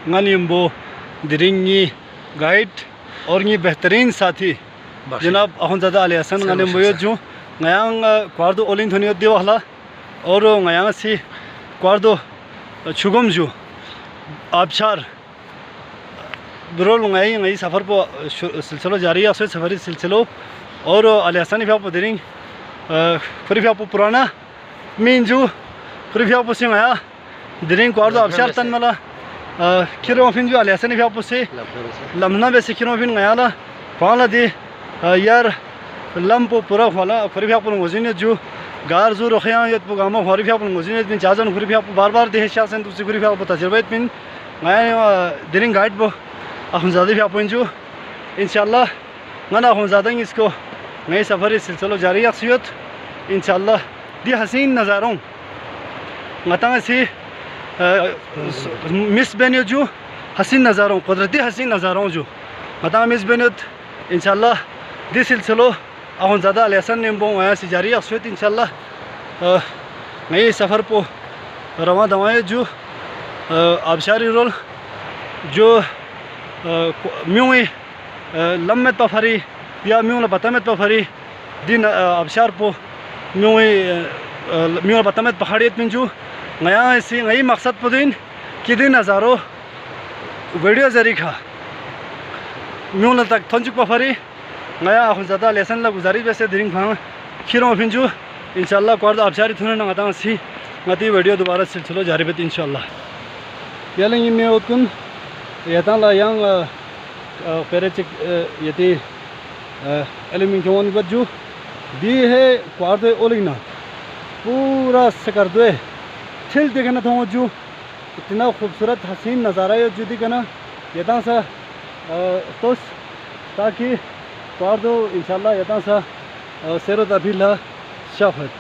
nganyimbo diringi guide और ये बेहतरीन साथी जनाब अहमदज़ादा अली हसन nganyimbo जो ngayang kwardo olin thonio dewa hala और ngayang si kwardo chugum जो आबशार ब्रोल नई सफ़र पर सिलसिलो जारी है सफ़री सिलसिलो और अली हसन फिया दिरिंग खुरी फिया पुराना मीनजू खुरी फिया से आया दिरिंग क्वार्दो आबशार तन मला किरो फिन जो अली हसन फिया से लम्ना बेसे किरो फिन गया ला पाला दी यार लम्पो पूरा वाला खुरी फिया मुजिन जो गार जो रखिया ये पुगामा खुरी फिया मुजिन बिन चाजन खुरी फिया बार बार देह शासन दूसरी खुरी फिया तजुर्बा बिन गया दिरिंग गाइड बो अहमदज़ादा फिया जो इंशाल्लाह गना अहमदज़ादा इसको नई सफ़री सिलसिलो जारी रखियत इंशाल्लाह दी हसीन नज़ारों गतांग से मिस बेनियो जो हसीन नज़ारों कुदरती हसीन नज़ारों जो गतांग मिस बेनियत इंशाल्लाह दी सिलसिलो अहमदज़ादा अली हसन नेम्बो वहाँ से जारी रखियत इंशाल्लाह नई सफ़र पर रवा दवाएँ जो आबशारी रोल जो म्यूँ लम्मत पफरी या म्यूँ बतमत पफरी दिन आबशार पो म्यूँ बतमत पहाड़ियत में जो नया ऐसी नई मकसद पर दिन कि दिन नज़ारों वीडियो जरी खा म्यूँ तक थंचुक पफरी नया अहमदज़ादा अली हसन ला गुजारिश वैसे दिन भांग खीरों फिंजू इंशाल्लाह क्वार्दो आबशारी थोने ना गता सी गति वीडियो दोबारा सिलसिलो जारी बेत इंशाल्लाह यालेंगे मैं उतकुन यता ला yang पेरेचिक यति एलिमिंग बज्जू दी है क्वार्दो ओलिना पूरा सकर दे थिल देखना था जो इतना खूबसूरत हसीन नज़ारा है जो दिखना यता सा तोस ताकि क्वार्दो इंशाल्लाह यता सा सेरो तफीला शफत